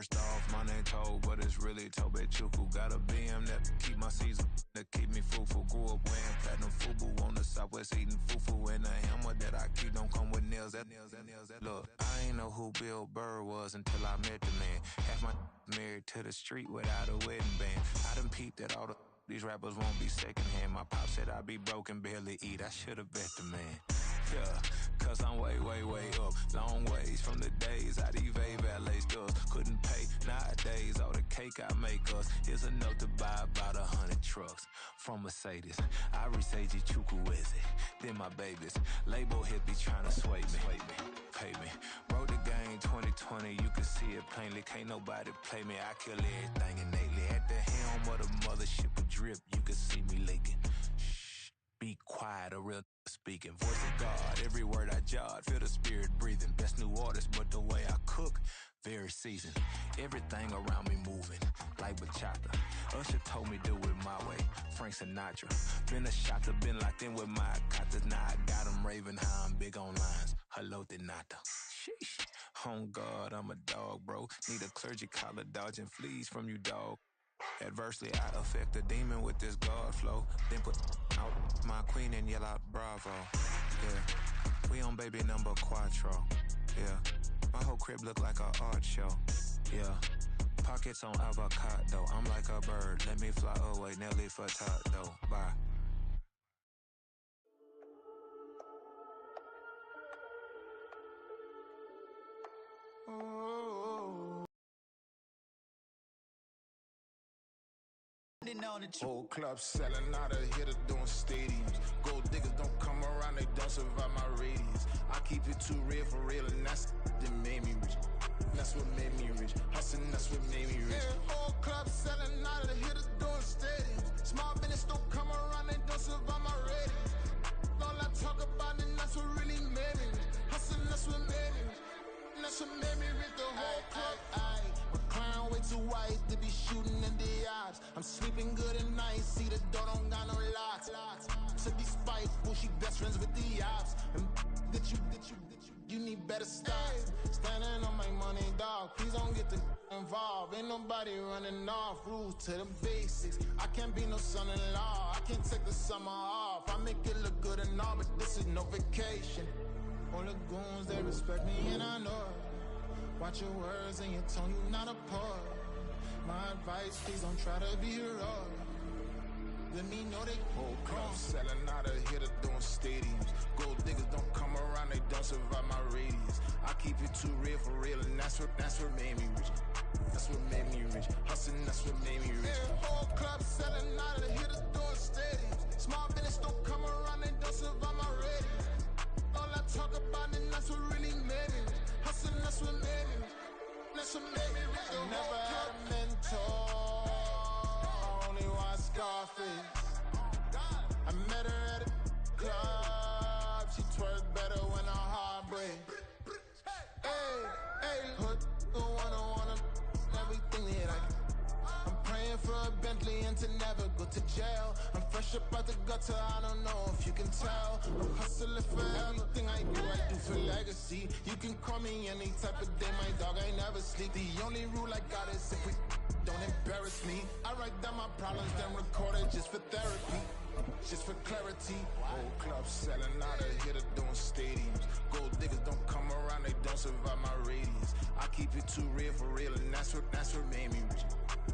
First off, my name Toad, but it's really Tobe Chuku. Got a BM that keep my season, that keep me fruitful. Grew up wearing platinum FUBU on the Southwest eating fufu. And the hammer that I keep don't come with nails. Look, I ain't know who Bill Burr was until I met the man. Half my married to the street without a wedding band. I done peeped that all these rappers won't be secondhand. My pop said I'd be broke and barely eat. I should've bet the man. Yeah, cause I'm way up. Long ways from the days I'd evade valet stores. Couldn't pay nowadays. All the cake I make us is enough to buy about 100 trucks from Mercedes. I resage Chukwueze, then my babies. Label hit be trying to sway me. Pay me. Wrote the game 2020, you can see it plainly. Can't nobody play me. I kill everything innately. At the helm of the mothership with drip, you can see me leaking. Shh, be quiet, a real speaking. Voice of God, every word I jot, feel the spirit breathing. Best new artist, but the way I cook, very seasoned. Everything around me moving, like bachata. Usher told me do it my way, Frank Sinatra. Been a shotter, been locked in with my katas. Now I got them raving how I'm big on lines. Hello, Denata. Sheesh. On God, I'm a dog, bro. Need a clergy collar, dodging fleas from you, dog. Adversely, I affect the demon with this God flow. Then put out my queen and yell out bravo. Yeah, we on baby number quattro. Yeah, my whole crib look like a art show. Yeah, pockets on avocado. I'm like a bird, let me fly away. Nelly Furtado, bye. Whole club selling out of hitter doing stadiums. Gold diggers don't come around, they don't survive my radius. I keep it too real for real, and that's that made me rich. That's what made me rich. Hustling, that's what made me rich. Yeah, whole club selling out of hitter doing stadiums. Small business don't come around, they don't survive my radius. All I talk about, and that's what really made me rich. Hustling, that's what made me rich. That's what made me rich. The whole club. Way too white to be shooting in the odds. I'm sleeping good at night, see the door don't got no locks. To be spiteful, she best friends with the ops. And you need better stocks. Standing on my money, dog. Please don't get involved. Ain't nobody running off. Rules to the basics. I can't be no son-in-law. I can't take the summer off. I make it look good and all, but this is no vacation. All the goons, they respect me and I know it. Watch your words and your tone, you not a part. My advice, please don't try to be heroic. Let me know they whole club selling out of hitter doing stadiums. Gold diggers don't come around, they don't survive my radius. I keep it too real for real, and that's what made me rich. That's what made me rich. Hustling, that's what made me rich. Yeah, whole club selling out of hitter doing stadiums. Small business don't come around, they don't survive my radius. All I talk about, and that's what really made me rich. Hustling, that's what made me rich. That's what made me rich. I never had a mentor, only one Scarface. I met her at a club, she twerked better when her heart breaks. Hey, hood, wanna everything that I can. I'm praying for a Bentley and to never go to jail. I'm fresh up out the gutter, I don't know if you can tell. I'm hustling for everything I do for legacy. You can call me any type of day, my dog, I never sleep. The only rule I got is if we don't embarrass me. I write down my problems, then record it just for therapy. Just for clarity. Whole club selling out of hitter doing stadiums. Gold diggers don't come around, they don't survive my radius. I keep it too real for real, and that's what made me rich.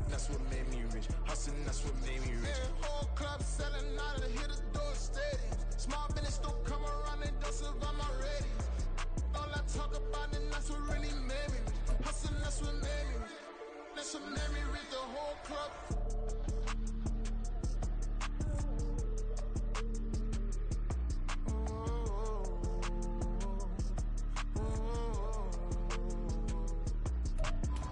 That's what made me rich. Hustling, that's what made me rich. Yeah, whole club selling out of hitter doing stadiums. Small business don't come around, they don't survive my radius. All I talk about, and that's what really made me rich. Hustling, that's what made me rich. That's what made me rich. The whole club.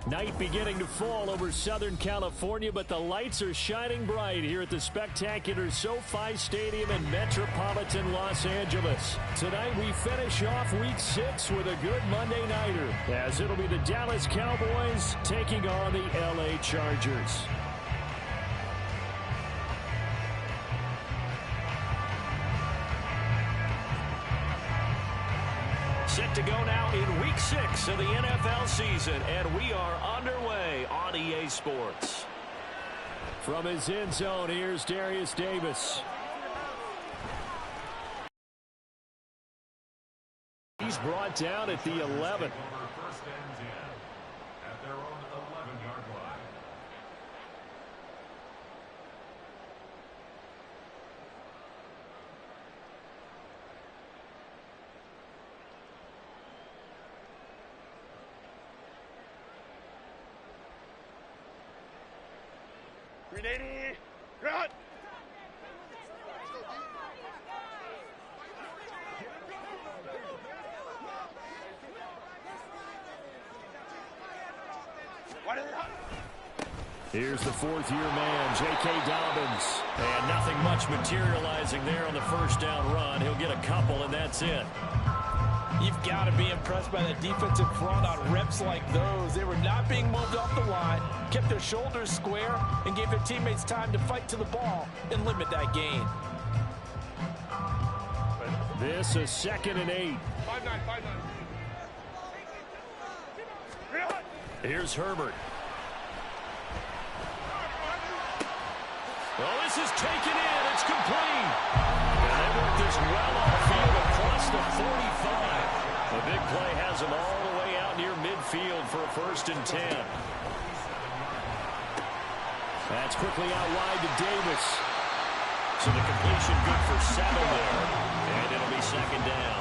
Night beginning to fall over Southern California, but the lights are shining bright here at the spectacular SoFi Stadium in metropolitan Los Angeles. Tonight we finish off Week 6 with a good Monday nighter, as it'll be the Dallas Cowboys taking on the LA Chargers. Set to go now in Week 6 of the NFL season, and we are underway on EA Sports. From his end zone, here's Darius Davis. He's brought down at the 11. First and 10 at their own 11-yard line. Grenade! Run! Here's the fourth-year man, J.K. Dobbins. And nothing much materializing there on the first down run. He'll get a couple, and that's it. You've got to be impressed by that defensive front on reps like those. They were not being moved off the line, kept their shoulders square, and gave their teammates time to fight to the ball and limit that gain. This is 2nd and 8. 5-9. Here's Herbert. Well, this is taken in. It's complete. And they work this well off-field across the 45. The big play has them all the way out near midfield for a 1st and 10. That's quickly out wide to Davis. So the completion good for 7 there. And it'll be 2nd down.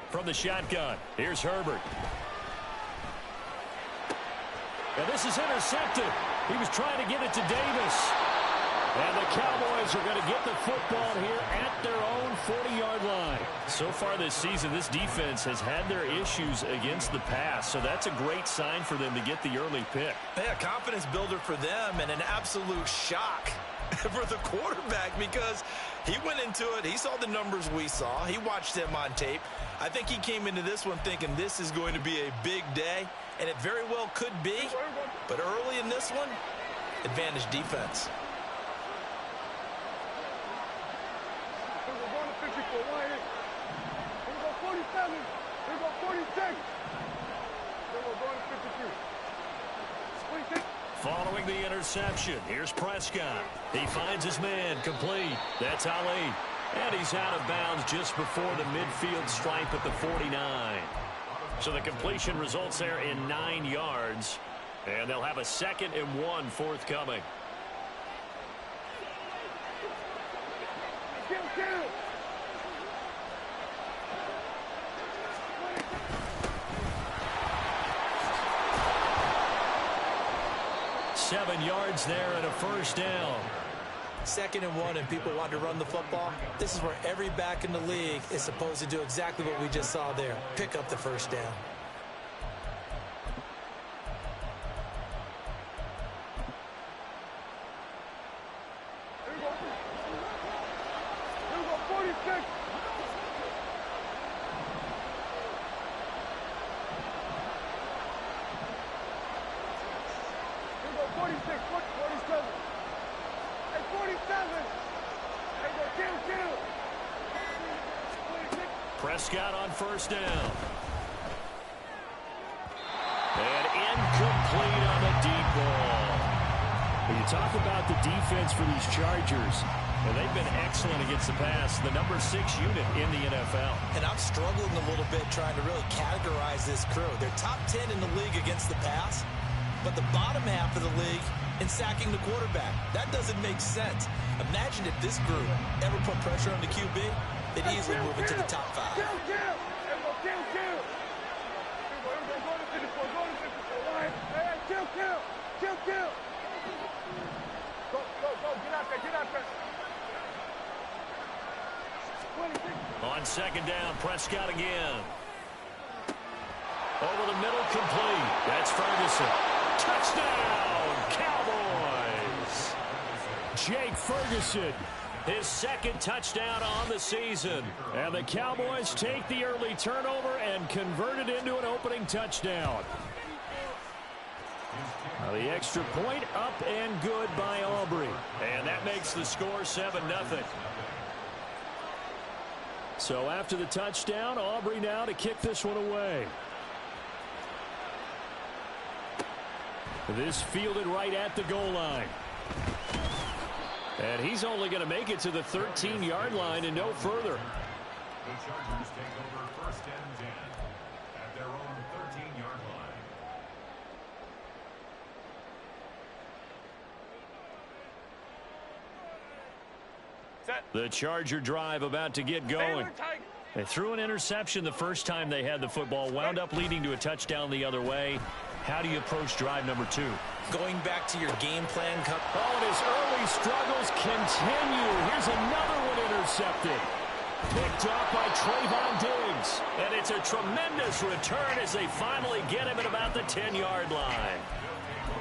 From the shotgun, here's Herbert. And this is intercepted. He was trying to get it to Davis. And the Cowboys are going to get the football here at their own 40-yard line. So far this season, this defense has had their issues against the pass, so that's a great sign for them to get the early pick. Yeah, confidence builder for them and an absolute shock for the quarterback because he went into it. He saw the numbers we saw. He watched them on tape. I think he came into this one thinking this is going to be a big day, and it very well could be. But early in this one, advantage defense. We're going to 50 for 1. We're going 47. We're going 46. We're going to 52. 26. Following the interception, here's Prescott. He finds his man, complete. That's Ali. And he's out of bounds just before the midfield stripe at the 49. So the completion results there in 9 yards. And they'll have a 2nd and 1 forthcoming. Kill. 7 yards there and a 1st down. 2nd and 1 and people want to run the football. This is where every back in the league is supposed to do exactly what we just saw there. Pick up the 1st down. Here we go 46. Here we go 46. 47. 47. There you go, kill. 26. Prescott on 1st down. And incomplete on the deep ball. When you talk about the defense for these Chargers, well, they've been excellent against the pass, the number 6 unit in the NFL. And I'm struggling a little bit trying to really categorize this crew. They're top 10 in the league against the pass, but the bottom half of the league in sacking the quarterback. That doesn't make sense. Imagine if this group ever put pressure on the QB, they'd easily move into the top 5. Kill. Kill. Go. Get out there. 26. On 2nd down, Prescott again. Over the middle, complete. That's Ferguson. Touchdown, Cowboys. Jake Ferguson, his 2nd touchdown on the season. And the Cowboys take the early turnover and convert it into an opening touchdown. The extra point up and good by Aubrey. And that makes the score 7-0. So after the touchdown, Aubrey now to kick this one away. This fielded right at the goal line. And he's only going to make it to the 13-yard line and no further. The Chargers take over 1st and 10 at their own 13-yard line. The Charger drive about to get going. They threw an interception the first time they had the football, wound up leading to a touchdown the other way. How do you approach drive number 2? Going back to your game plan. Oh, and his early struggles continue. Here's another one intercepted. Picked off by Trayvon Diggs. And it's a tremendous return as they finally get him at about the 10-yard line.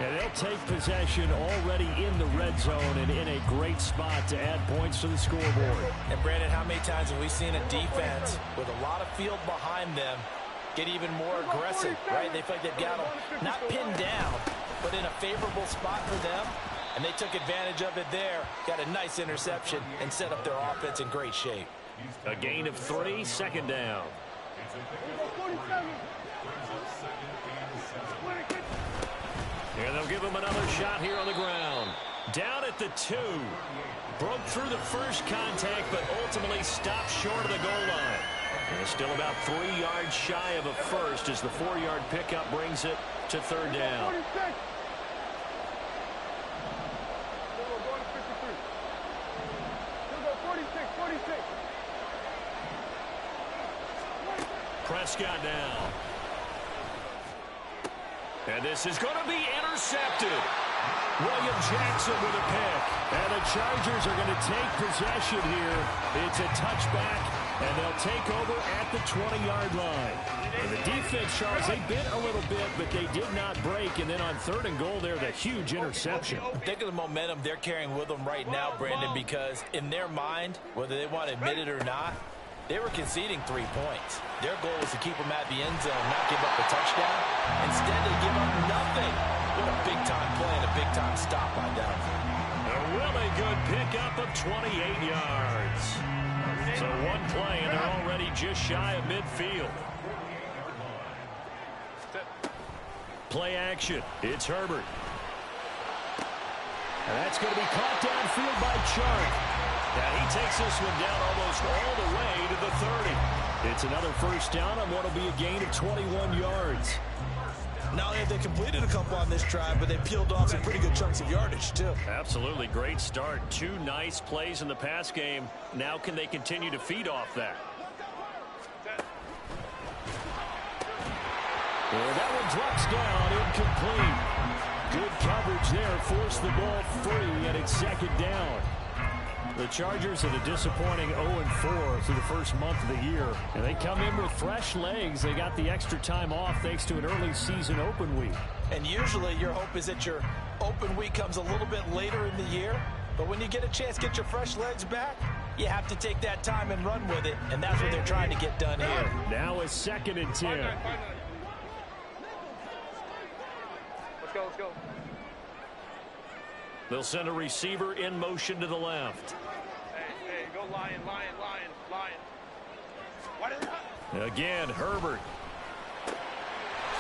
And they'll take possession already in the red zone and in a great spot to add points to the scoreboard. And Brandon, how many times have we seen a defense with a lot of field behind them get even more aggressive, right? They feel like they've got them not pinned down, but in a favorable spot for them. And they took advantage of it there. Got a nice interception and set up their offense in great shape. A gain of 3, 2nd down. And they'll give him another shot here on the ground. Down at the 2. Broke through the first contact, but ultimately stopped short of the goal line. And still about 3 yards shy of a first as the 4-yard pickup brings it to 3rd down. Prescott down. And this is going to be intercepted. William Jackson with a pick. And the Chargers are going to take possession here. It's a touchback, and they'll take over at the 20-yard line. And the defense, Charles, they bit a little bit, but they did not break. And then on 3rd and goal there, the huge interception. Think of the momentum they're carrying with them right now, Brandon, because in their mind, whether they want to admit it or not, they were conceding 3 points. Their goal was to keep them at the end zone, not give up a touchdown. Instead, they give up nothing. What a big-time play and a big-time stop by them. A really good pickup of 28 yards. So one play, and they're already just shy of midfield. Play action. It's Herbert. And that's going to be caught downfield by Chark. And he takes this one down almost all the way to the 30. It's another first down on what will be a gain of 21 yards. Not only have they completed a couple on this drive, but they peeled off some pretty good chunks of yardage, too. Absolutely. Great start. 2 nice plays in the pass game. Now can they continue to feed off that? And that one drops down, incomplete. Good coverage there. Forced the ball free, and it's 2nd down. The Chargers are the disappointing 0-4 through the first month of the year. And they come in with fresh legs. They got the extra time off thanks to an early season open week. And usually your hope is that your open week comes a little bit later in the year. But when you get a chance to get your fresh legs back, you have to take that time and run with it. And that's what they're trying to get done here. Now it's 2nd and 10. Let's go, let's go. They'll send a receiver in motion to the left. Hey, go Lion. Again, Herbert.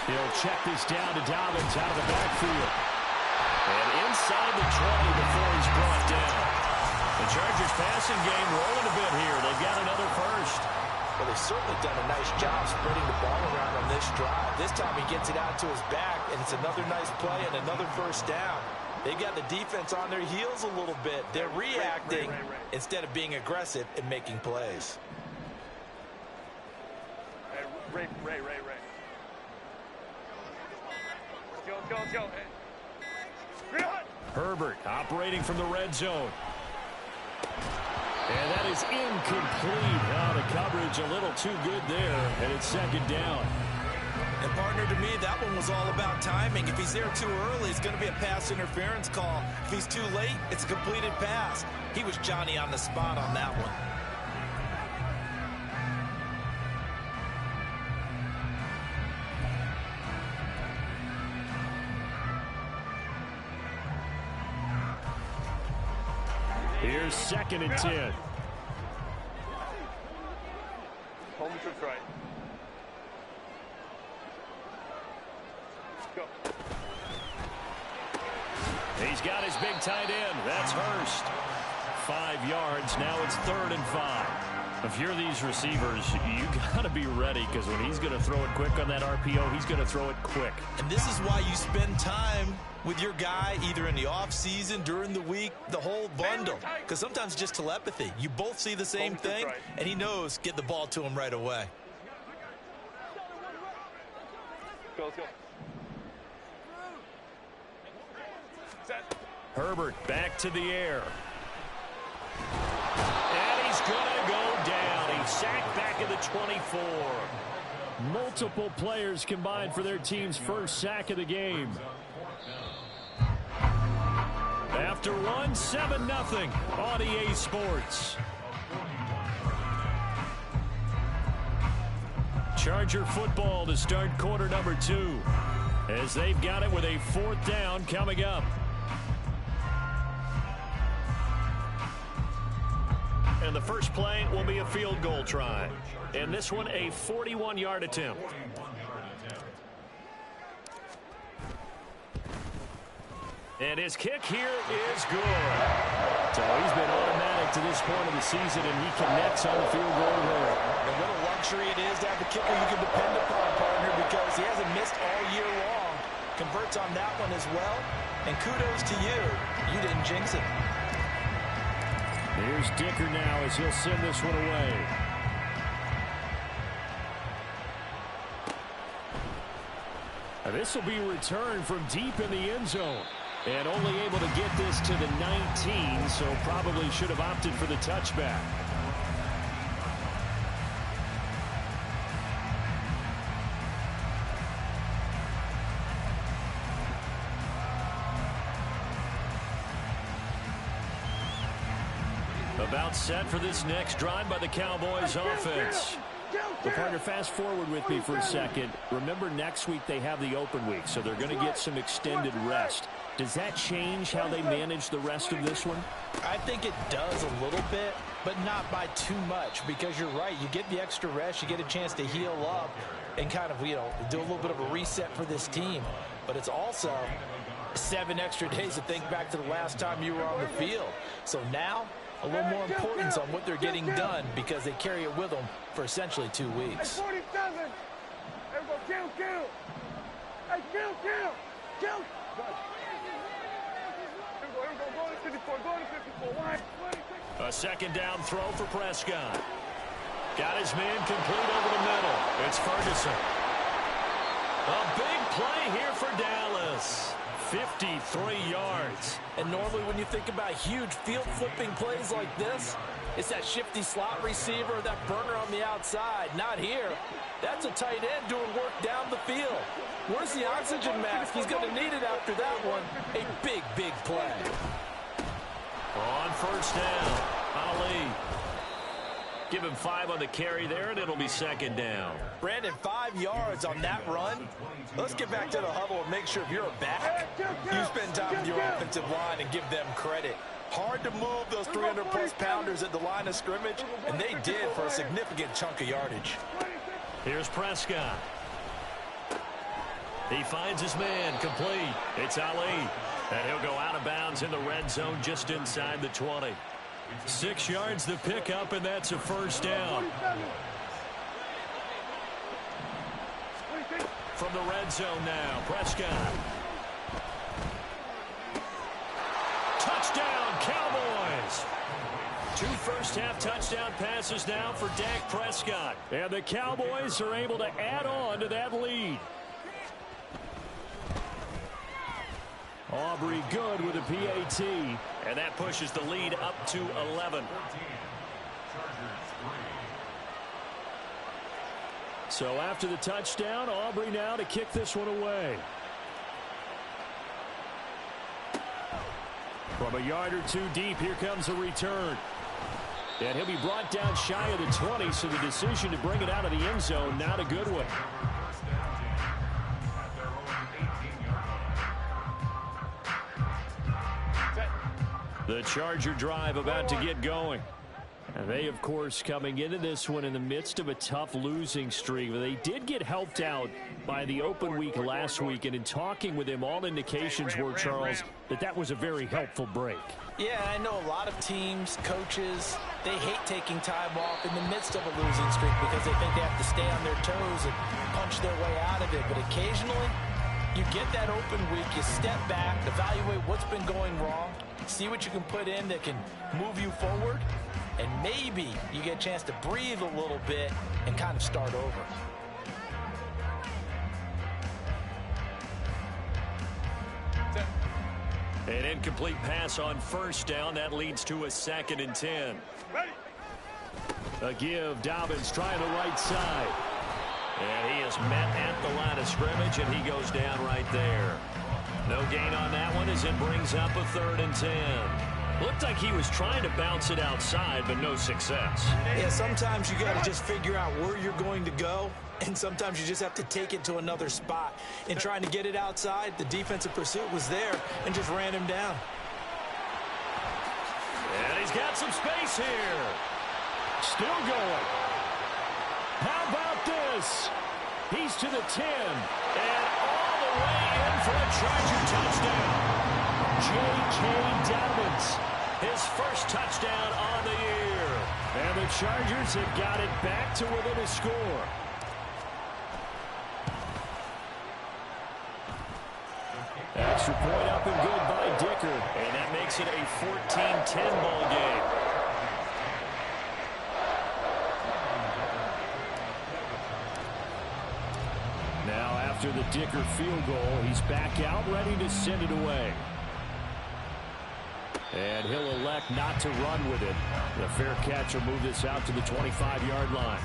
He'll check this down to Dobbins out of the backfield. And inside the 20 before he's brought down. The Chargers passing game rolling a bit here. They've got another first. Well, they've certainly done a nice job spreading the ball around on this drive. This time he gets it out to his back, and it's another nice play and another first down. They've got the defense on their heels a little bit. They're reacting instead of being aggressive and making plays. Hey, Ray. Let's go. Hey. Herbert operating from the red zone. And that is incomplete. The coverage a little too good there, and it's 2nd down. And partner, to me, that one was all about timing. If he's there too early, it's going to be a pass interference call. If he's too late, it's a completed pass. He was Johnny on the spot on that one. Here's 2nd and 10. Home trips right. Go. He's got his big tight end. That's Hurst. 5 yards. Now it's 3rd and 5. If you're these receivers, you got to be ready, because when he's going to throw it quick on that RPO, he's going to throw it quick. And this is why you spend time with your guy either in the offseason, during the week, the whole bundle. Because sometimes just telepathy. You both see the same thing, and he knows get the ball to him right away. Go, let's go. Set. Herbert back to the air. And he's going to go down. He's sacked back at the 24. Multiple players combined for their team's first sack of the game. After one, 7-0 on EA Sports. Charger football to start quarter number 2, as they've got it with a 4th down coming up. And the first play will be a field goal try. And this one, a 41-yard attempt. And his kick here is good. So he's been automatic to this point of the season, and he connects on the field goal there. And what a luxury it is to have a kicker you can depend upon, partner, because he hasn't missed all year long. Converts on that one as well. And kudos to you. You didn't jinx it. Here's Dicker now as he'll send this one away. This will be returned from deep in the end zone. And only able to get this to the 19, so probably should have opted for the touchback. About set for this next drive by the Cowboys offense. Well, partner, fast forward with me for a second. Remember, next week they have the open week, so they're going to get some extended rest. Does that change how they manage the rest of this one? I think it does a little bit, but not by too much, because you're right. You get the extra rest. You get a chance to heal up and kind of, do a little bit of a reset for this team. But it's also 7 extra days to think back to the last time you were on the field. So now, a little more importance on what they're getting done, because they carry it with them for essentially 2 weeks. 47. Everybody kill. Hey, kill. Go to 54. A 2nd down throw for Prescott. Got his man complete over the middle. It's Ferguson. A big play here for Dallas. 53 yards. And normally when you think about huge field-flipping plays like this, it's that shifty slot receiver, that burner on the outside. Not here. That's a tight end doing work down the field. Where's the oxygen mask? He's going to need it after that one. A big, big play. On 1st down, Ali. Give him 5 on the carry there, and it'll be 2nd down. Brandon, 5 yards on that run. Let's get back to the huddle and make sure if you're a back, you spend time with your offensive line and give them credit. Hard to move those 300-plus pounders at the line of scrimmage, and they did for a significant chunk of yardage. Here's Prescott. He finds his man complete. It's Ali. And he'll go out of bounds in the red zone just inside the 20. 6 yards to pick up, and that's a 1st down. From the red zone now, Prescott. Touchdown, Cowboys. 2 first-half touchdown passes now for Dak Prescott. And the Cowboys are able to add on to that lead. Aubrey good with a PAT, and that pushes the lead up to 11. So after the touchdown, Aubrey now to kick this one away. From a yard or 2 deep, here comes a return. And he'll be brought down shy of the 20, so the decision to bring it out of the end zone, not a good one. The Charger drive about to get going. And they, of course, coming into this one in the midst of a tough losing streak. They did get helped out by the open week last week, and in talking with him, all indications were, Charles, that was a very helpful break. Yeah, I know a lot of teams, coaches, they hate taking time off in the midst of a losing streak because they think they have to stay on their toes and punch their way out of it. But occasionally, you get that open week, you step back, evaluate what's been going wrong, see what you can put in that can move you forward, and maybe you get a chance to breathe a little bit and kind of start over. An incomplete pass on first down. That leads to a 2nd and 10. A give. Dobbins trying the right side. And he is met at the line of scrimmage, and he goes down right there. No gain on that one as it brings up a 3rd and 10. Looked like he was trying to bounce it outside, but no success. Yeah, sometimes you got to just figure out where you're going to go, and sometimes you just have to take it to another spot. In trying to get it outside, the defensive pursuit was there and just ran him down. And he's got some space here. Still going. How about this? He's to the 10, and all the way in for a Charger touchdown. J.K. Dobbins, his first touchdown on the year. And the Chargers have got it back to within a score. Extra point up and good by Dicker. And that makes it a 14-10 ball game. Now after the Dicker field goal, he's back out ready to send it away. And he'll elect not to run with it. The fair catch will move this out to the 25-yard line.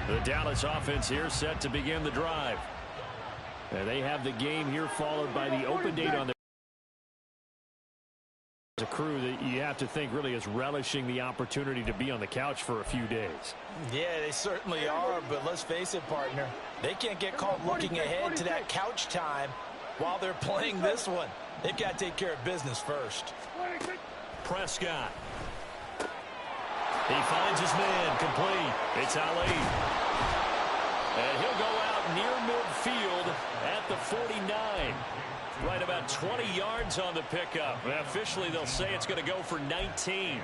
The Dallas offense here set to begin the drive. And they have the game here followed by the open date on the a crew that you have to think really is relishing the opportunity to be on the couch for a few days. Yeah, they certainly are, but let's face it, partner. They can't get caught looking ahead to that couch time while they're playing this one. They've got to take care of business first. Prescott. He finds his man complete. It's Ali. And he'll go out near midfield at the 49. Right about 20 yards on the pickup. Officially, they'll say it's going to go for 19.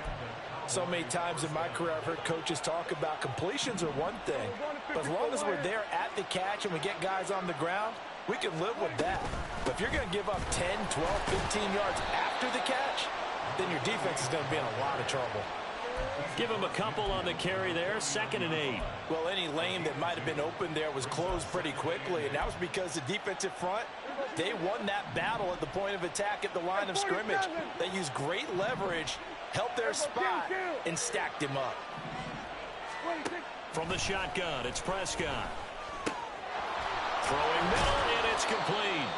So many times in my career, I've heard coaches talk about completions are one thing. But as long as we're there at the catch and we get guys on the ground, we can live with that. But if you're going to give up 10, 12, 15 yards after the catch, then your defense is going to be in a lot of trouble. Give him a couple on the carry there. 2nd and 8. Well, any lane that might have been open there was closed pretty quickly, and that was because the defensive front, they won that battle at the point of attack at the line of scrimmage. They used great leverage, helped their spot, and stacked him up. From the shotgun, it's Prescott. Throwing middle, and it's complete.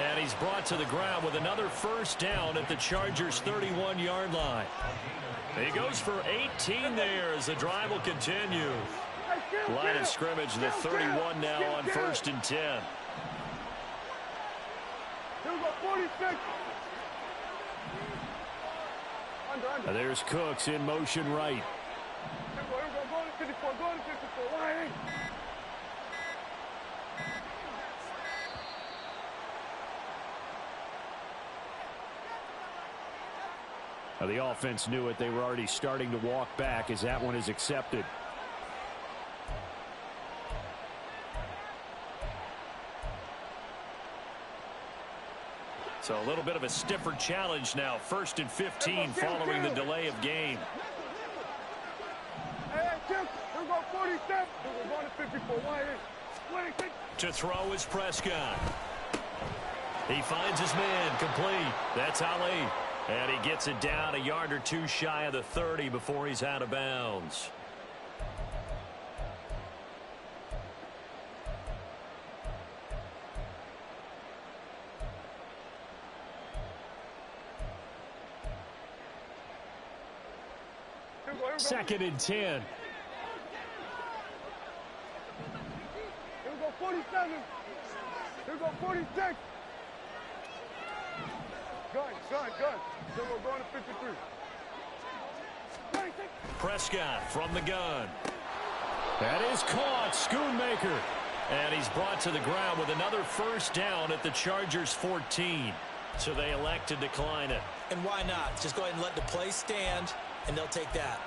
And he's brought to the ground with another first down at the Chargers' 31-yard line. He goes for 18 there as the drive will continue. Line of scrimmage, the 31 now on 1st and 10. There's Cooks in motion right. Now the offense knew it. They were already starting to walk back as that one is accepted. So a little bit of a stiffer challenge now. 1st and 15 following the delay of game. To throw is Prescott. He finds his man complete. That's Ali. And he gets it down a yard or two shy of the 30 before he's out of bounds. 2nd and 10. Here we go, 47. Here we go, 46. Gun. Then we're going to 53. 26. Prescott from the gun. That is caught. Schoonmaker. And he's brought to the ground with another first down at the Chargers' 14. So they elect to decline it. And why not? Just go ahead and let the play stand, and they'll take that.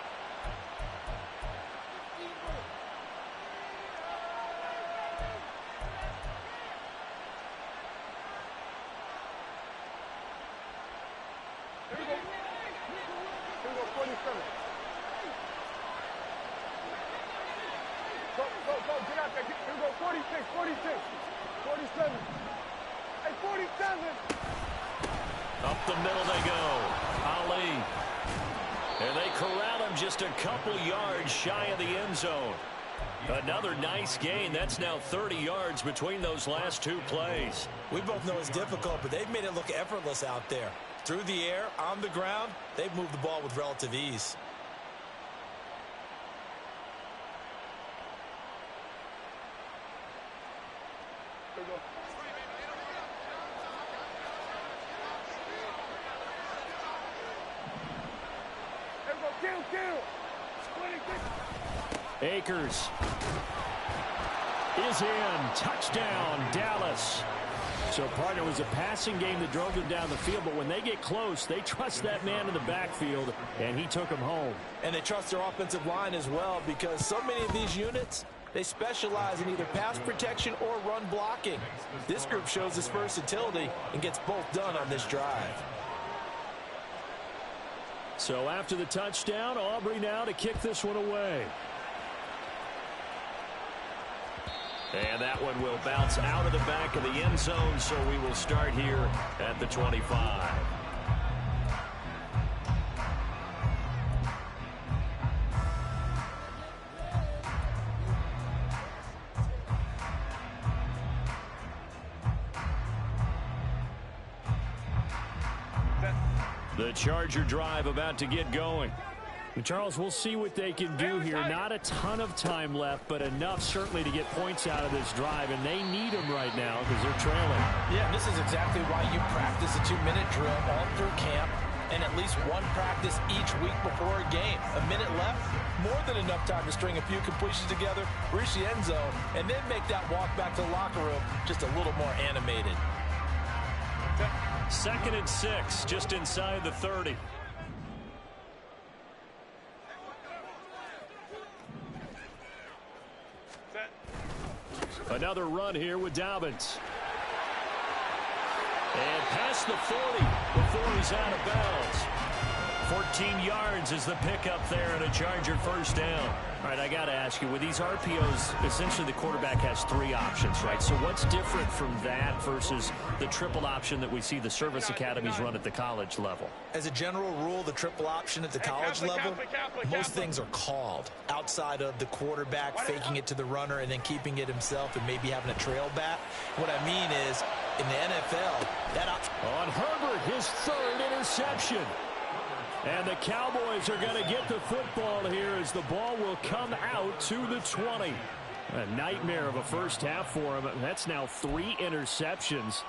Here we go, 47. Go, get out there. Here we go, 46, 47. Hey, 47. Up the middle they go. Ali. And they corral him just a couple yards shy of the end zone. Another nice gain. That's now 30 yards between those last two plays. We both know it's difficult, but they've made it look effortless out there. Through the air, on the ground, they've moved the ball with relative ease. Here we go. Kill. 26. Akers is in. Touchdown, Dallas. So, partner, it was a passing game that drove them down the field, but when they get close, they trust that man in the backfield, and he took them home. And they trust their offensive line as well, because so many of these units, they specialize in either pass protection or run blocking. This group shows its versatility and gets both done on this drive. So after the touchdown, Aubrey now to kick this one away. And that one will bounce out of the back of the end zone, so we will start here at the 25. The Charger drive about to get going. And Charles, we'll see what they can do here. Not a ton of time left, but enough certainly to get points out of this drive, and they need them right now because they're trailing. Yeah, this is exactly why you practice a 2-minute drill all through camp and at least one practice each week before a game. A minute left, more than enough time to string a few completions together, reach the end zone, and then make that walk back to the locker room just a little more animated. 2nd and 6, just inside the 30. Another run here with Dobbins. And past the 40 before he's out of bounds. 14 yards is the pickup there and a Charger first down. All right, I got to ask you, with these RPOs, essentially the quarterback has 3 options, right? So what's different from that versus the triple option that we see the service academies run at the college level? As a general rule, the triple option at the college level, most things are called outside of the quarterback faking it to the runner and then keeping it himself and maybe having a trail back. What I mean is, in the NFL, that option. On Herbert, his 3rd interception. And the Cowboys are going to get the football here as the ball will come out to the 20. A nightmare of a first half for him. That's now 3 interceptions.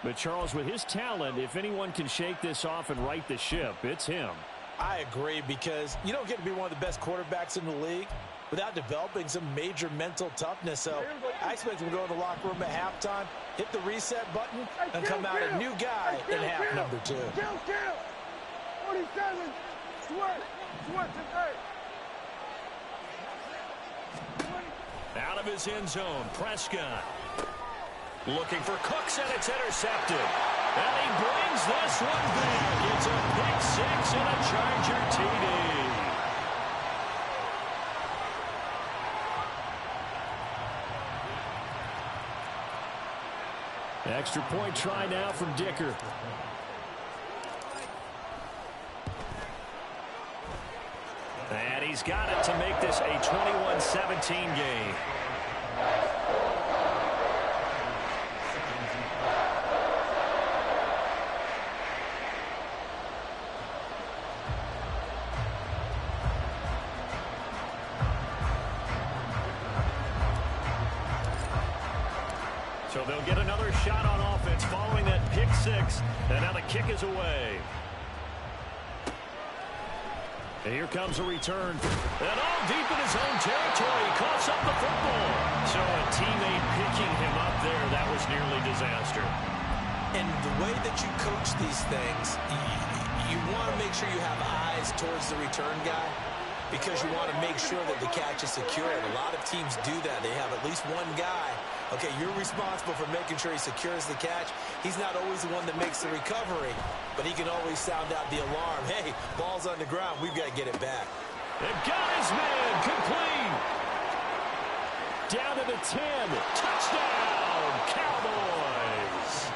But Charles, with his talent, if anyone can shake this off and right the ship, it's him. I agree, because you don't get to be one of the best quarterbacks in the league without developing some major mental toughness. So I expect him to go to the locker room at halftime, hit the reset button, and come out a new guy in half number 2. 47, Sweat today. Out of his end zone, Prescott. Looking for Cooks, and it's intercepted. And he brings this one back. It's a pick 6 and a Charger TD. Extra point try now from Dicker. And he's got it to make this a 21-17 game. So they'll get another shot on offense following that pick six. And now the kick is away. And here comes a return. And all deep in his own territory. He coughs up the football. So a teammate picking him up there, that was nearly disaster. And the way that you coach these things, you want to make sure you have eyes towards the return guy because you want to make sure that the catch is secured. A lot of teams do that. They have at least one guy. Okay, you're responsible for making sure he secures the catch. He's not always the one that makes the recovery, but he can always sound out the alarm. Hey, ball's on the ground. We've got to get it back. They got his man. Complete. Down to the 10. Touchdown, Cowboys.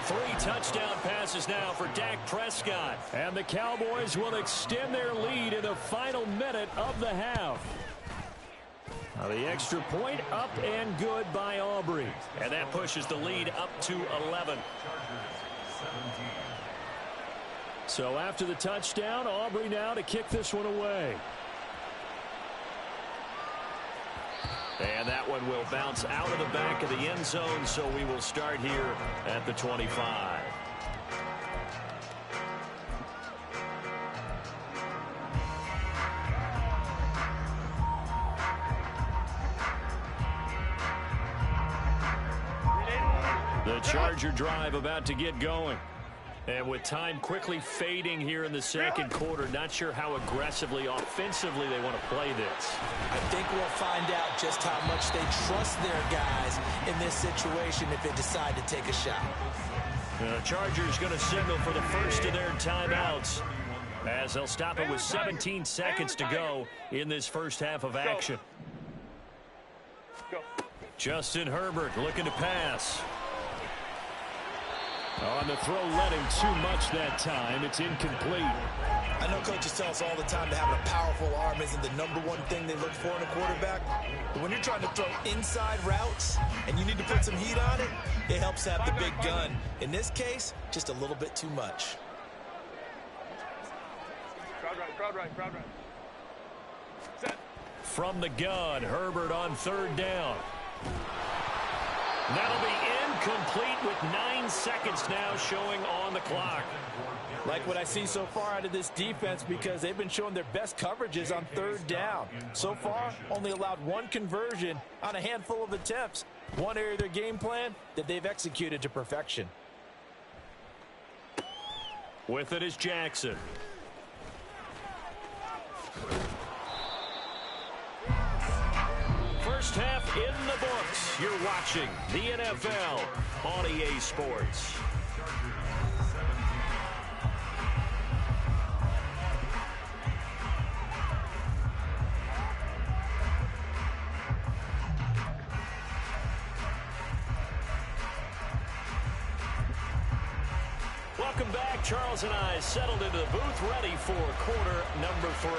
3 touchdown passes now for Dak Prescott. And the Cowboys will extend their lead in the final minute of the half. Now the extra point up and good by Aubrey. And that pushes the lead up to 11. So after the touchdown, Aubrey now to kick this one away. And that one will bounce out of the back of the end zone, so we will start here at the 25. The Charger drive about to get going. And with time quickly fading here in the second quarter, not sure how aggressively, offensively they want to play this. I think we'll find out just how much they trust their guys in this situation if they decide to take a shot. The Chargers going to signal for the first of their timeouts as they'll stop it with 17 seconds to go in this first half of action. Justin Herbert looking to pass. On the throw, led him too much that time. It's incomplete. I know coaches tell us all the time that having a powerful arm isn't the number one thing they look for in a quarterback. But when you're trying to throw inside routes and you need to put some heat on it, it helps have the big gun. In this case, just a little bit too much. Crowd right. Set. From the gun, Herbert on third down. That'll be incomplete with 9 seconds now showing on the clock. Like what I see so far out of this defense because they've been showing their best coverages on third down. So far, only allowed 1 conversion on a handful of attempts. One area of their game plan that they've executed to perfection. With it is Jackson. First half in the books. You're watching the NFL on EA Sports. Welcome back. Charles and I settled into the booth ready for quarter number 3.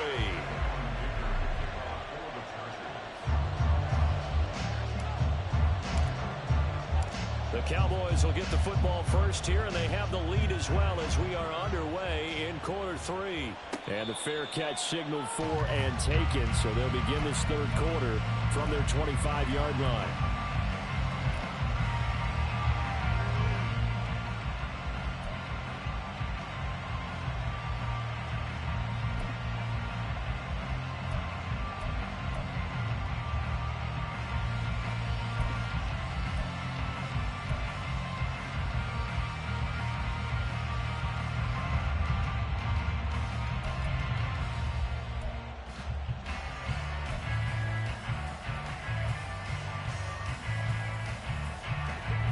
The Cowboys will get the football first here, and they have the lead as well as we are underway in quarter 3. And the fair catch signaled for and taken, so they'll begin this third quarter from their 25-yard line.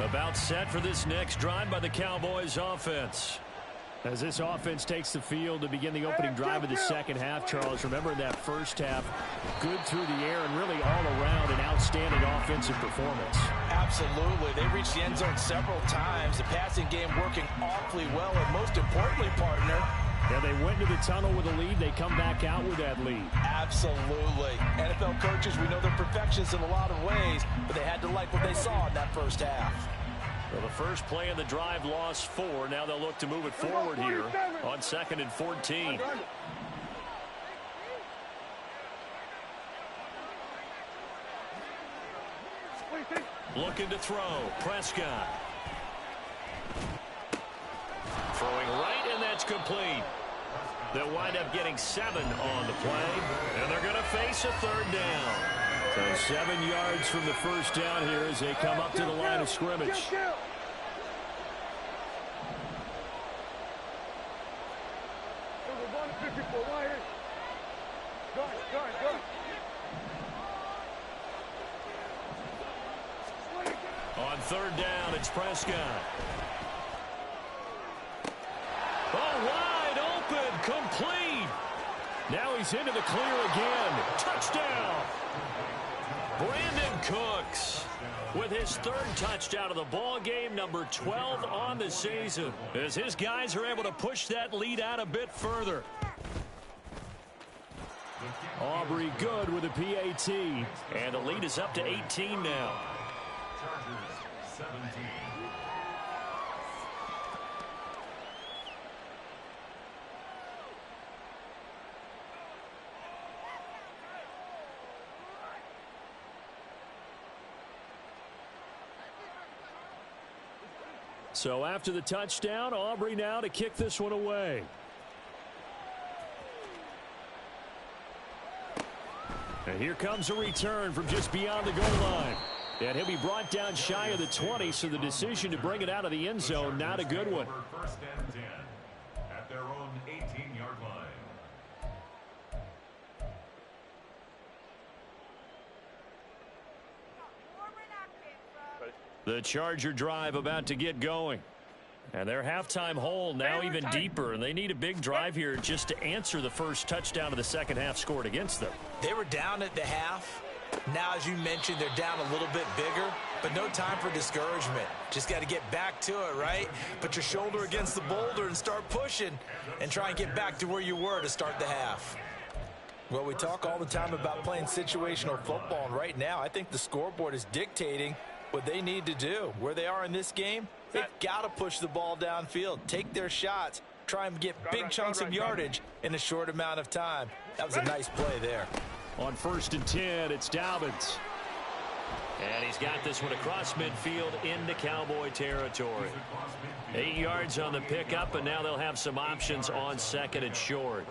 About set for this next drive by the Cowboys offense. As this offense takes the field to begin the opening drive of the second half, Charles, remember in that first half, good through the air and really all around an outstanding offensive performance. Absolutely. They reached the end zone several times. The passing game working awfully well, and most importantly, partner, Yeah, they went into the tunnel with a lead. They come back out with that lead. Absolutely. NFL coaches, we know they're perfectionists in a lot of ways, but they had to like what they saw in that first half. Well, the first play of the drive lost 4. Now they'll look to move it forward here on 2nd and 14. Looking to throw. Prescott. Throwing right, and that's complete. They'll wind up getting 7 on the play, and they're going to face a third down. So 7 yards from the first down here as they come up to the line of scrimmage. So we're going to 54. Why here? Go. On third down, it's Prescott. Oh, wide open, complete. Now he's into the clear again. Touchdown. Brandon Cooks with his 3rd touchdown of the ball game, number 12 on the season, as his guys are able to push that lead out a bit further. Aubrey good with a PAT, and the lead is up to 18 now. Chargers 17. So after the touchdown, Aubrey now to kick this one away. And here comes a return from just beyond the goal line. And he'll be brought down shy of the 20, so the decision to bring it out of the end zone, not a good one. First and 10 at their own 18-yard line. The Charger drive about to get going. And their halftime hole now even deeper, and they need a big drive here just to answer the first touchdown of the second half scored against them. They were down at the half. Now, as you mentioned, they're down a little bit bigger, but no time for discouragement. Just got to get back to it, right? Put your shoulder against the boulder and start pushing and try and get back to where you were to start the half. Well, we talk all the time about playing situational football, and right now I think the scoreboard is dictating what they need to do. Where they are in this game, they've got to push the ball downfield, take their shots, try and get big chunks of yardage in a short amount of time. That was a nice play there. On 1st and 10, it's Dobbins. And he's got this one across midfield into Cowboy territory. 8 yards on the pickup, and now they'll have some options on 2nd and short.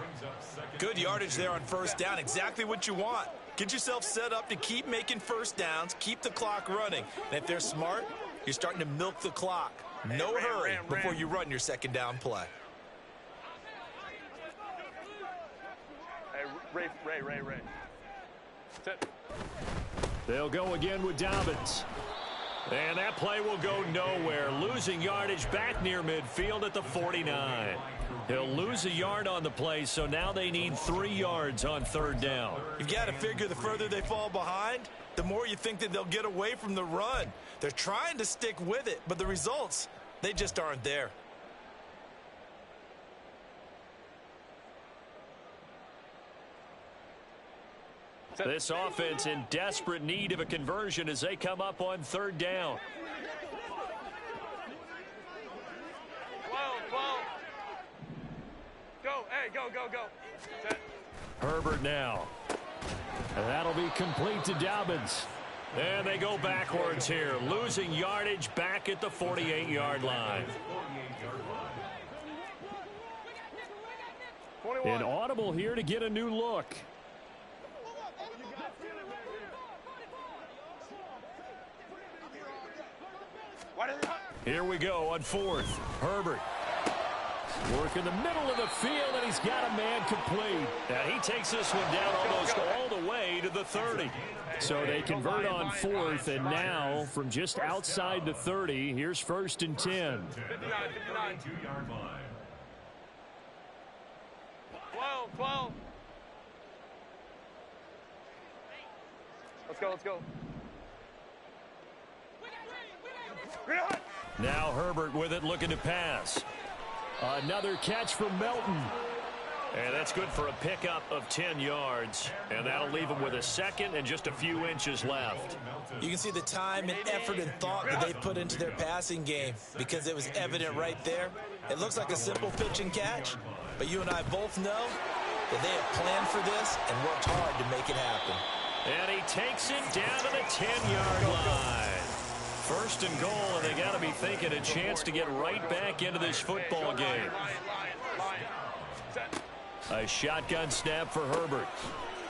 Good yardage there on first down. Exactly what you want. Get yourself set up to keep making first downs, keep the clock running. And if they're smart, you're starting to milk the clock. No hurry before you run your second down play. Hey, Ray. Sit. They'll go again with Dobbins. And that play will go nowhere. Losing yardage back near midfield at the 49. He'll lose a yard on the play, so now they need 3 yards on 3rd down. You've got to figure the further they fall behind, the more you think that they'll get away from the run. They're trying to stick with it, but the results, they just aren't there. This offense in desperate need of a conversion as they come up on 3rd down. 12. Go. Set. Herbert now. And that'll be complete to Dobbins. And they go backwards here, losing yardage back at the 48-yard line. Inaudible here to get a new look. Here we go on 4th. Herbert. Work in the middle of the field, and he's got a man complete. Now he takes this one down almost all the way to the 30. So they convert on 4th, and now from just outside the 30, here's 1st and 10. 59. 12. Let's go. Now Herbert with it, looking to pass. Another catch from Melton. And that's good for a pickup of 10 yards. And that'll leave them with a second and just a few inches left. You can see the time and effort and thought that they put into their passing game because it was evident right there. It looks like a simple pitch and catch, but you and I both know that they have planned for this and worked hard to make it happen. And he takes it down to the 10-yard line. First and goal, and they got to be thinking a chance to get right back into this football game. A shotgun snap for Herbert.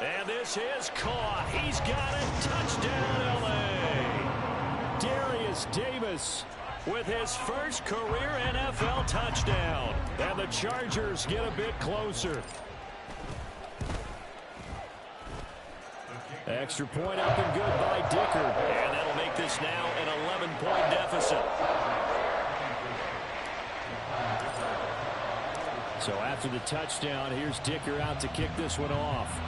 And this is caught. He's got it. Touchdown, L.A. Darius Davis with his first career NFL touchdown. And the Chargers get a bit closer. Extra point up and good by Dicker. And that'll make this now an 11-point deficit. So after the touchdown, here's Dicker out to kick this one off.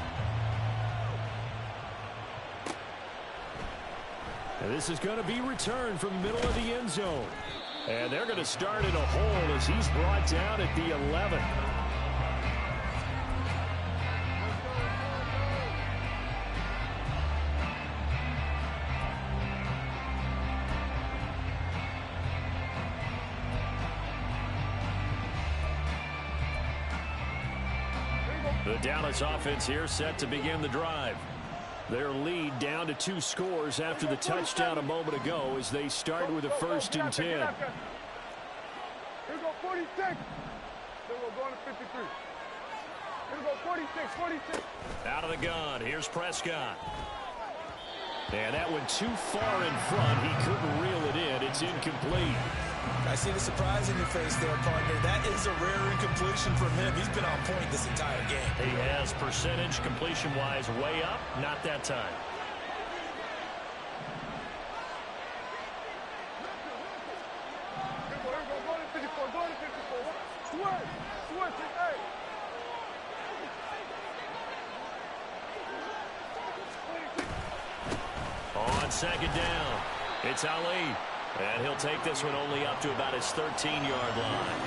And this is going to be returned from the middle of the end zone. And they're going to start in a hole as he's brought down at the 11. The Dallas offense here set to begin the drive. Their lead down to 2 scores after the touchdown a moment ago as they start with a 1st and 10. Here we go, 46. Then we're going to 53. Here we go, 46, 46. Out of the gun, here's Prescott. And that went too far in front. He couldn't reel it in. It's incomplete. I see the surprise in your face there, partner. That is a rare incompletion from him. He's been on point this entire game. He has percentage completion-wise way up. Not that time. Here we go, go to 54, go to 54. Switch it, hey. On 2nd down, it's Ali. And he'll take this one only up to about his 13-yard line.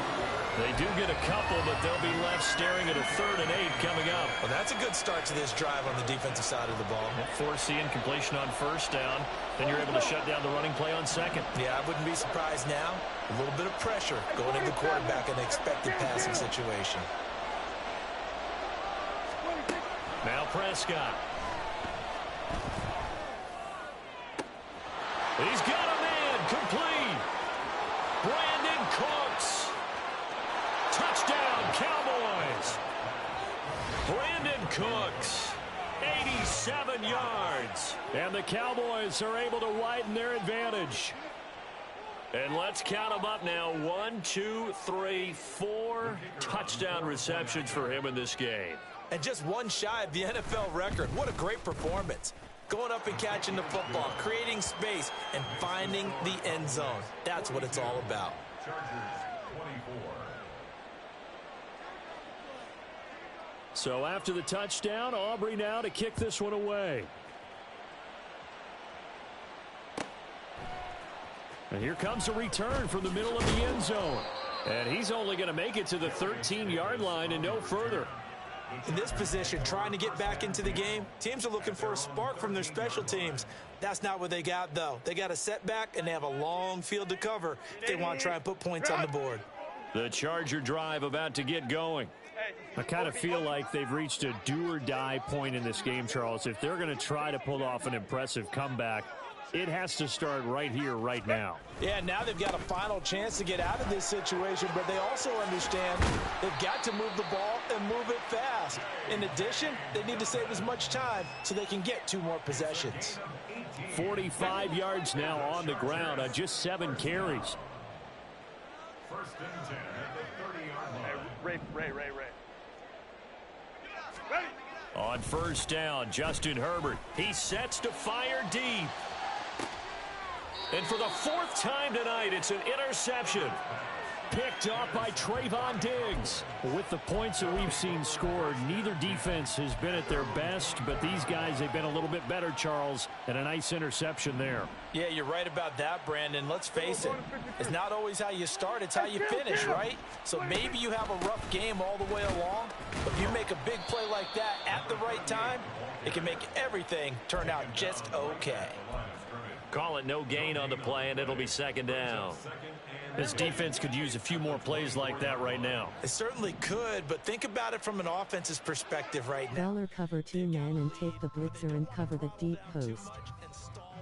They do get a couple, but they'll be left staring at a 3rd and 8 coming up. Well, that's a good start to this drive on the defensive side of the ball. Forcing completion on 1st down. Then you're able to shut down the running play on 2nd. Yeah, I wouldn't be surprised now. A little bit of pressure going into the quarterback in an expected passing situation. Now Prescott. He's got a man complete. Brandon Cooks. Touchdown, Cowboys. Brandon Cooks, 87 yards. And the Cowboys are able to widen their advantage. And let's count them up now. 1, 2, 3, 4 touchdown receptions for him in this game. And just one shy of the NFL record. What a great performance. Going up and catching the football, creating space, and finding the end zone. That's what it's all about. Chargers 24. So after the touchdown, Aubrey now to kick this one away. And here comes a return from the middle of the end zone. And he's only going to make it to the 13-yard line and no further. In this position, trying to get back into the game, teams are looking for a spark from their special teams. That's not what they got, though. They got a setback, and they have a long field to cover if they want to try and put points on the board. The Charger drive about to get going. I kind of feel like they've reached a do-or-die point in this game, Charles. If they're going to try to pull off an impressive comeback, it has to start right here, right now. Yeah, now they've got a final chance to get out of this situation, but they also understand they've got to move the ball and move it fast. In addition, they need to save as much time so they can get 2 more possessions. 45 yards now on the ground on just 7 carries. 1st and 10 at the 30-yard line. Ray. Ready. On 1st down, Justin Herbert. He sets to fire deep. And for the 4th time tonight, it's an interception. Picked off by Trayvon Diggs. With the points that we've seen scored, neither defense has been at their best, but these guys, they've been a little bit better, Charles, and a nice interception there. Yeah, you're right about that, Brandon. Let's face it. It's not always how you start, it's how you finish, right? So maybe you have a rough game all the way along, but if you make a big play like that at the right time, it can make everything turn out just okay. Call it no gain on the play, and it'll be 2nd down. This defense could use a few more plays like that right now. It certainly could, but think about it from an offense's perspective right now. Beller cover 2 men and take the blitzer and cover the deep post.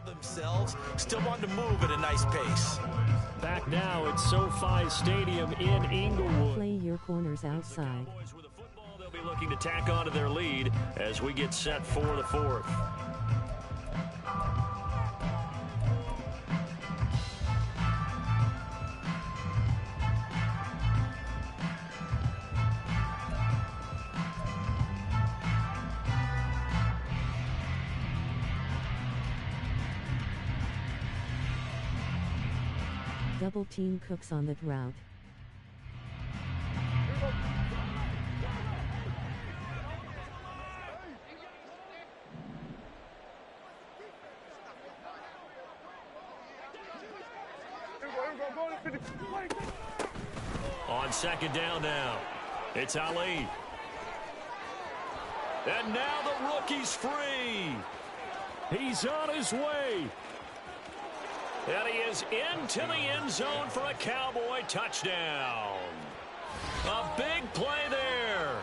themselves, still wanted to move at a nice pace. Back now at SoFi Stadium in Inglewood. Play your corners outside. Cowboys with the football, they'll be looking to tack onto their lead as we get set for the fourth. Double team Cooks on that route. On second down now, it's Ali. And now the rookie's free. He's on his way. And he is into the end zone for a Cowboy touchdown. A big play there.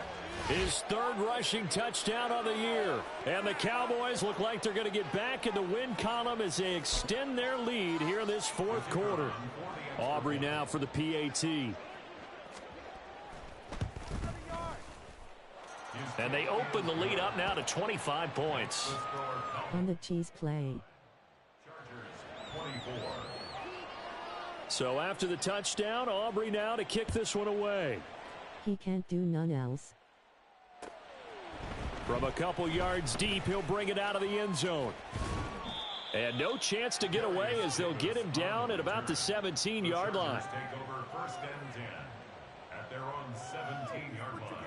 His third rushing touchdown of the year. And the Cowboys look like they're going to get back in the win column as they extend their lead here in this fourth quarter. Aubrey now for the PAT. And they open the lead up now to 25 points. On the cheese play. So after the touchdown, Aubrey now to kick this one away. He can't do none else. From a couple yards deep, he'll bring it out of the end zone. And no chance to get away as they'll get him down at about the 17-yard line. Take over first and 10 at their own 17-yard line.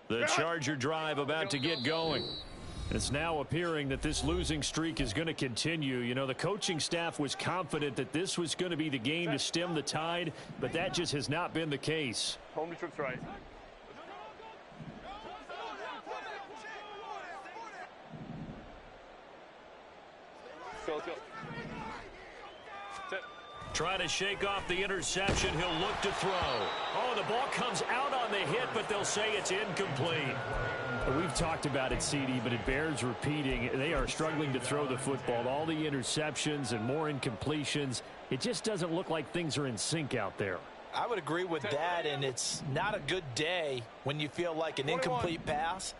The Charger drive about to get going. It's now appearing that this losing streak is going to continue. You know, the coaching staff was confident that this was going to be the game to stem the tide, but that just has not been the case. Home trips right. Let's go. Trying to shake off the interception. He'll look to throw. Oh, the ball comes out on the hit, but they'll say it's incomplete. We've talked about it, CD, but it bears repeating. They are struggling to throw the football. All the interceptions and more incompletions. It just doesn't look like things are in sync out there. I would agree with that, and it's not a good day when you feel like an incomplete pass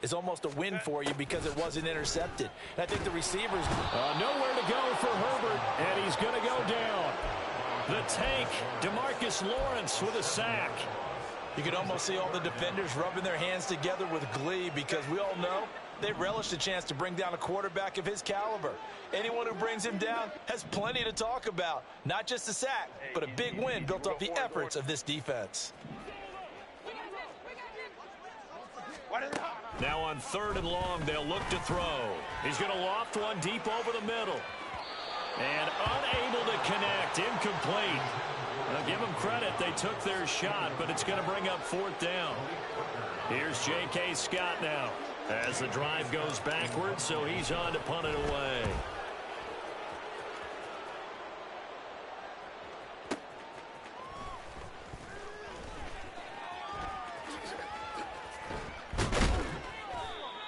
is almost a win for you because it wasn't intercepted. And I think the receivers... nowhere to go for Herbert, and he's going to go down. The tank, DeMarcus Lawrence with a sack. You can almost see all the defenders rubbing their hands together with glee because we all know they relish the chance to bring down a quarterback of his caliber. Anyone who brings him down has plenty to talk about. Not just a sack, but a big win built off the efforts of this defense. Now on 3rd and long, they'll look to throw. He's going to loft one deep over the middle. And unable to connect, incomplete. Now give them credit, they took their shot, but it's going to bring up 4th down. Here's J.K. Scott now as the drive goes backwards, so he's on to punt it away.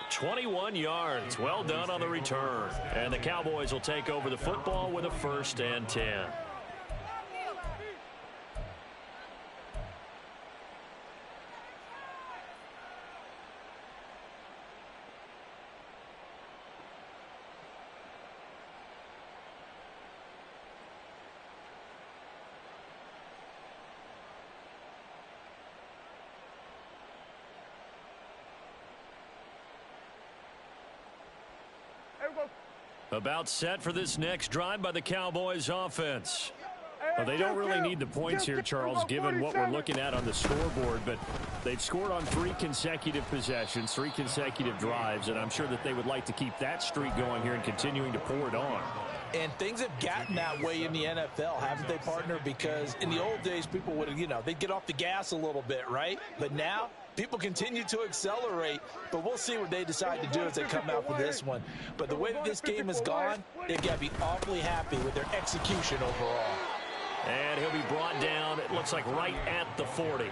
.21 yards. Well done on the return. And the Cowboys will take over the football with a 1st and 10. About set for this next drive by the Cowboys offense. Well, they don't really need the points here, Charles, given what we're looking at on the scoreboard, but they've scored on 3 consecutive possessions, 3 consecutive drives, and I'm sure that they would like to keep that streak going here and continuing to pour it on. And things have gotten that way in the NFL, haven't they, partner? Because in the old days, people would, they'd get off the gas a little bit, right? But now, People continue to accelerate, but we'll see what they decide to do as they come out for this one. But the way that this game has gone, they've got to be awfully happy with their execution overall. And he'll be brought down, it looks like right at the 40.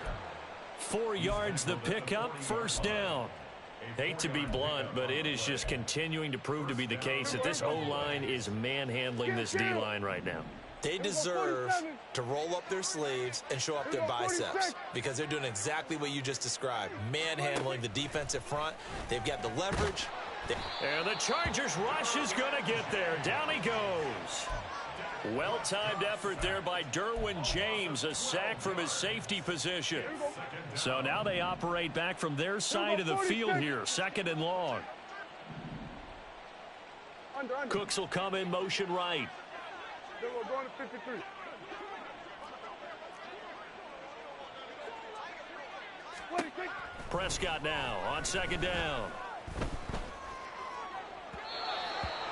4 yards the pickup, first down. Hate to be blunt, but it is just continuing to prove to be the case that this O-line is manhandling this D-line right now. They deserve to roll up their sleeves and show up their biceps because they're doing exactly what you just described, manhandling the defensive front. They've got the leverage. And the Chargers rush is going to get there. Down he goes. Well-timed effort there by Derwin James, a sack from his safety position. So now they operate back from their side of the field here, second and long. Cooks will come in motion right. We're going to 53. Prescott now on second down.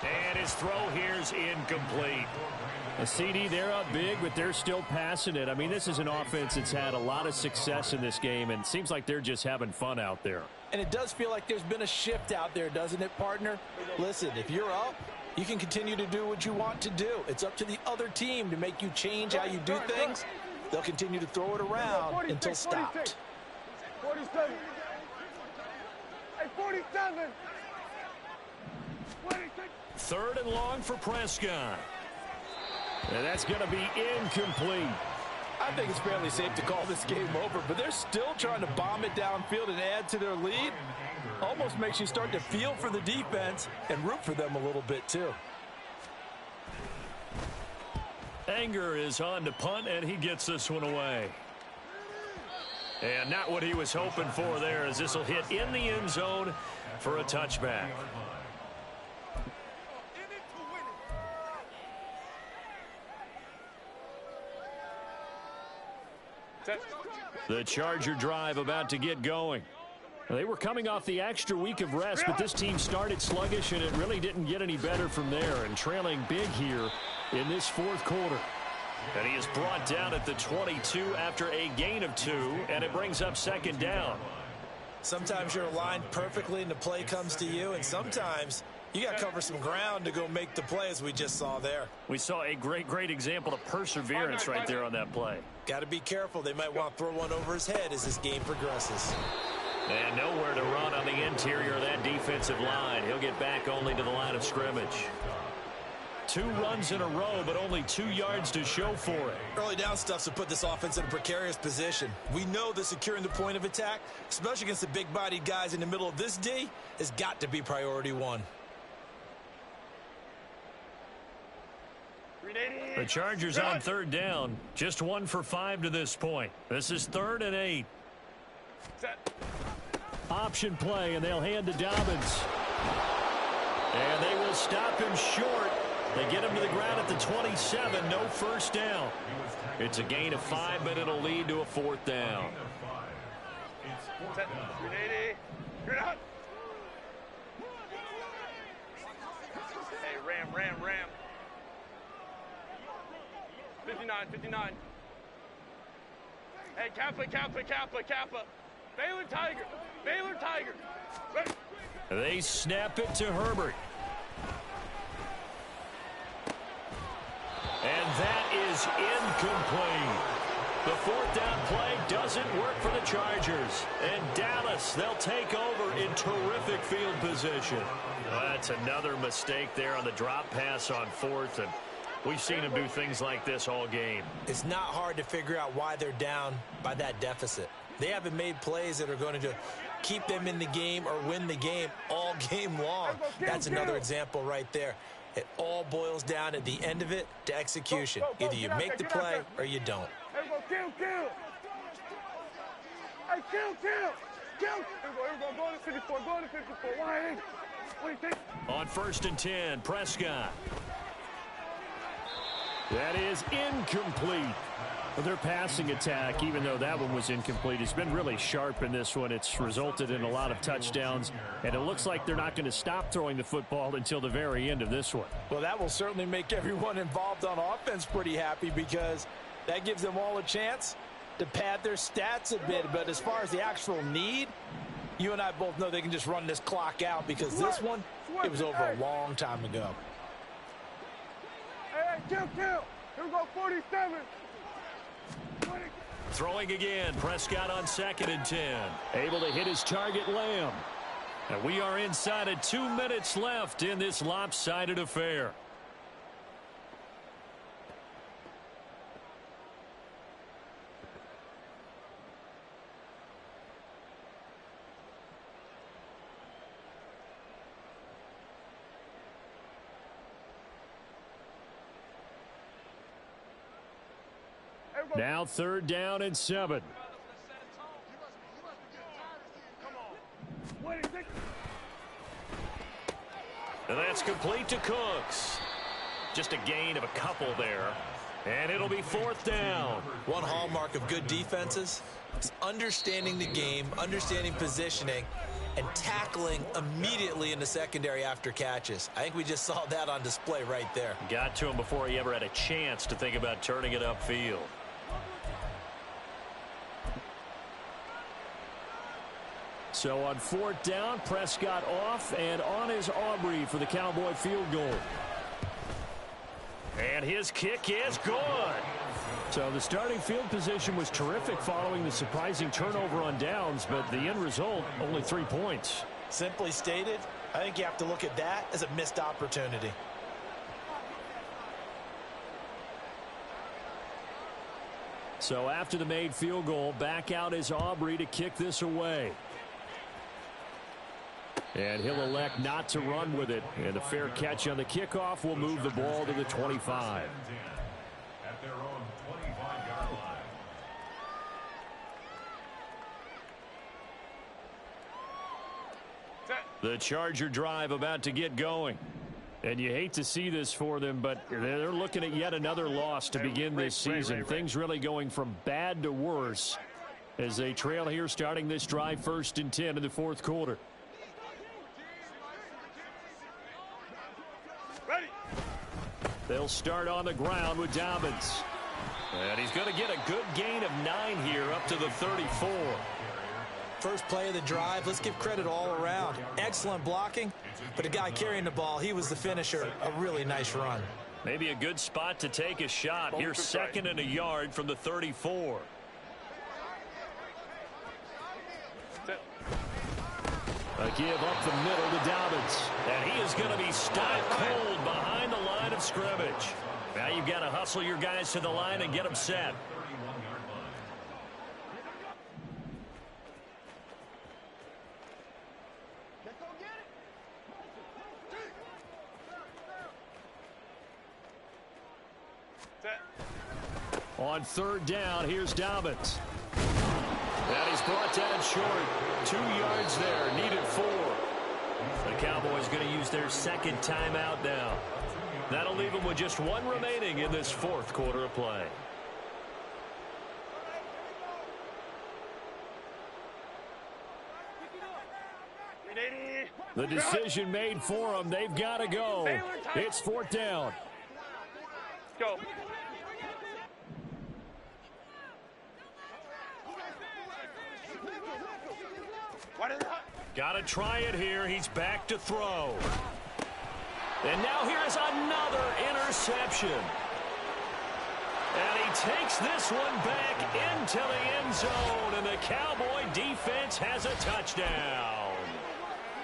And his throw here is incomplete. A CD, they're up big, but they're still passing it. I mean, this is an offense that's had a lot of success in this game, and it seems like they're just having fun out there. And it does feel like there's been a shift out there, doesn't it, partner? Listen, if you're up, you can continue to do what you want to do. It's up to the other team to make you change how you do things. They'll continue to throw it around until stopped. 47. Hey, 47. 26. Third and long for Prescott. And that's going to be incomplete. I think it's fairly safe to call this game over, but they're still trying to bomb it downfield and add to their lead. Almost makes you start to feel for the defense and root for them a little bit too. Anger is on to punt, and he gets this one away. And not what he was hoping for there, as this will hit in the end zone for a touchback. The Charger drive about to get going. They were coming off the extra week of rest, but this team started sluggish, and it really didn't get any better from there, and trailing big here in this fourth quarter. And he is brought down at the 22 after a gain of 2, and it brings up second down. Sometimes you're aligned perfectly and the play comes to you, and sometimes you got to cover some ground to go make the play, as we just saw there. We saw a great example of perseverance right there on that play. Got to be careful. They might want to throw one over his head as this game progresses. And nowhere to run on the interior of that defensive line. He'll get back only to the line of scrimmage. 2 runs in a row, but only 2 yards to show for it. Early down stuff to put this offense in a precarious position. We know that securing the point of attack, especially against the big-bodied guys in the middle of this D, has got to be priority 1. The Chargers on third down, just 1 for 5 to this point. This is 3rd and 8. Option play, and they'll hand to Dobbins. And they will stop him short. They get him to the ground at the 27, no first down. It's a gain of 5, but it'll lead to a 4th down. You're not. Hey, ram. 59. Hey, Kappa. Baylor Tiger. Ready. They snap it to Herbert. And that is incomplete. The 4th down play doesn't work for the Chargers. And Dallas, they'll take over in terrific field position. That's another mistake there on the drop pass on 4th, and we've seen them do things like this all game. It's not hard to figure out why they're down by that deficit. They haven't made plays that are going to keep them in the game or win the game all game long. That's another example right there. It all boils down at the end of it to execution. Either you make the play or you don't. Hey, kill. Hey, kill. Here we go. Go to 54. Why? What do you think? On 1st and 10, Prescott. That is incomplete. Their passing attack, even though that one was incomplete, has been really sharp in this one. It's resulted in a lot of touchdowns, and it looks like they're not going to stop throwing the football until the very end of this one. Well, that will certainly make everyone involved on offense pretty happy, because that gives them all a chance to pad their stats a bit, but as far as the actual need, you and I both know they can just run this clock out because this one, it was over a long time ago. Hey, kill. Here we go, 47. Throwing again, Prescott on 2nd and 10. Able to hit his target, Lamb. And we are inside of 2 minutes left in this lopsided affair. Now 3rd down and 7. And that's complete to Cooks. Just a gain of a couple there. And it'll be 4th down. One hallmark of good defenses is understanding the game, understanding positioning, and tackling immediately in the secondary after catches. I think we just saw that on display right there. Got to him before he ever had a chance to think about turning it upfield. So on 4th down, Prescott off, and on is Aubrey for the Cowboy field goal. And his kick is good. So the starting field position was terrific following the surprising turnover on downs, but the end result, only 3 points. Simply stated, I think you have to look at that as a missed opportunity. So after the made field goal, back out is Aubrey to kick this away. And he'll elect not to run with it. And a fair catch on the kickoff will move the ball to the 25. At their own 25-yard line. The Charger drive about to get going. And you hate to see this for them, but they're looking at yet another loss to begin this season. Things really going from bad to worse as they trail here starting this drive 1st and 10 in the 4th quarter. They'll start on the ground with Dobbins. And he's going to get a good gain of 9 here up to the 34. First play of the drive, let's give credit all around. Excellent blocking, but the guy carrying the ball, he was the finisher. A really nice run. Maybe a good spot to take a shot. Here's 2nd and a yard from the 34. A give up the middle to Dobbins. And he is going to be stopped cold behind the line of scrimmage. Now you've got to hustle your guys to the line and get them set. On 3rd down, here's Dobbins. And he's brought down short. 2 yards there, needed 4. The Cowboys going to use their 2nd timeout now. That'll leave them with just 1 remaining in this 4th quarter of play. The decision made for them. They've got to go. It's 4th down. Go. Got to try it here. He's back to throw. And now here's another interception. And he takes this one back into the end zone, and the Cowboy defense has a touchdown.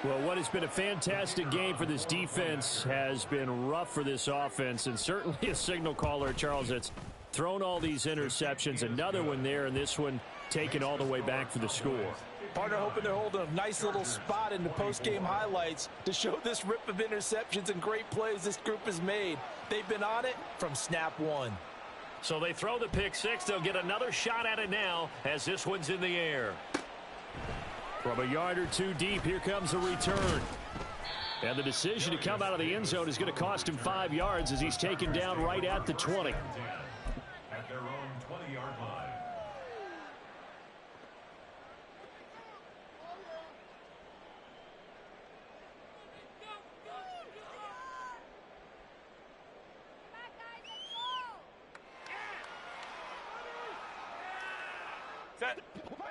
Well, what has been a fantastic game for this defense has been rough for this offense, and certainly a signal caller, Charles, that's thrown all these interceptions. Another one there, and this one taken all the way back for the score. Partner hoping they're holding a nice little spot in the post-game highlights to show this rip of interceptions and great plays this group has made. They've been on it from snap 1. So they throw the pick 6. They'll get another shot at it now as this one's in the air. From a yard or 2 deep, here comes a return. And the decision to come out of the end zone is going to cost him 5 yards as he's taken down right at the 20. At their own 20-yard line.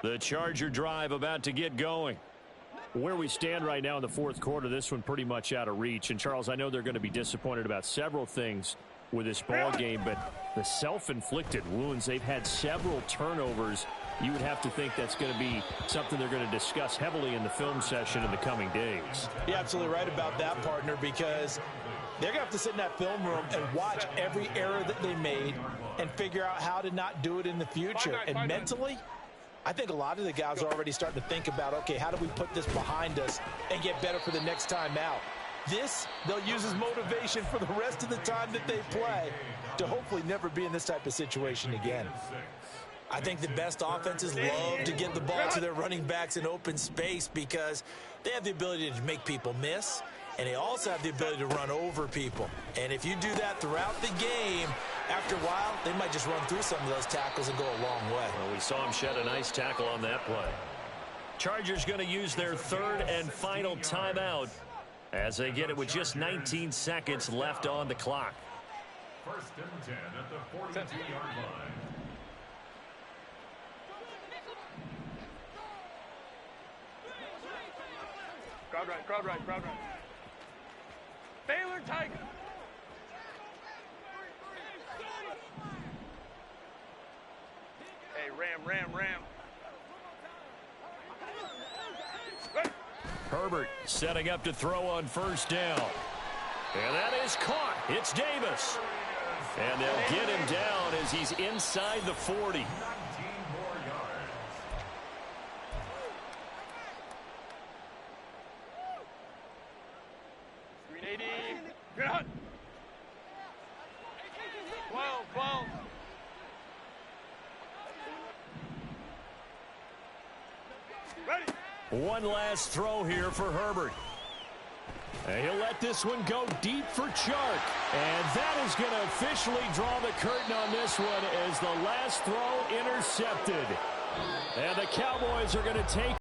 The Charger drive about to get going. Where we stand right now in the fourth quarter, this one pretty much out of reach. And, Charles, I know they're going to be disappointed about several things with this ball game, but the self-inflicted wounds, they've had several turnovers. You would have to think that's going to be something they're going to discuss heavily in the film session in the coming days. You're absolutely right about that, partner, because they're going to have to sit in that film room and watch every error that they made and figure out how to not do it in the future. And mentally, I think a lot of the guys are already starting to think about, okay, how do we put this behind us and get better for the next time out? This, they'll use as motivation for the rest of the time that they play to hopefully never be in this type of situation again. I think the best offenses love to get the ball to their running backs in open space because they have the ability to make people miss, and they also have the ability to run over people. And if you do that throughout the game, after a while, they might just run through some of those tackles and go a long way. Well, we saw him shed a nice tackle on that play. Chargers going to use their third and final timeout as they get it with just 19 seconds left on the clock. First and 10 at the 42-yard line. Crowd right. Baylor Tiger. Hey, Ram. Herbert setting up to throw on first down. And that is caught. It's Davis. And they'll get him down as he's inside the 40. 19 more yards. Get out. 12. Ready. One last throw here for Herbert. And he'll let this one go deep for Chark. And that is going to officially draw the curtain on this one as the last throw intercepted. And the Cowboys are going to take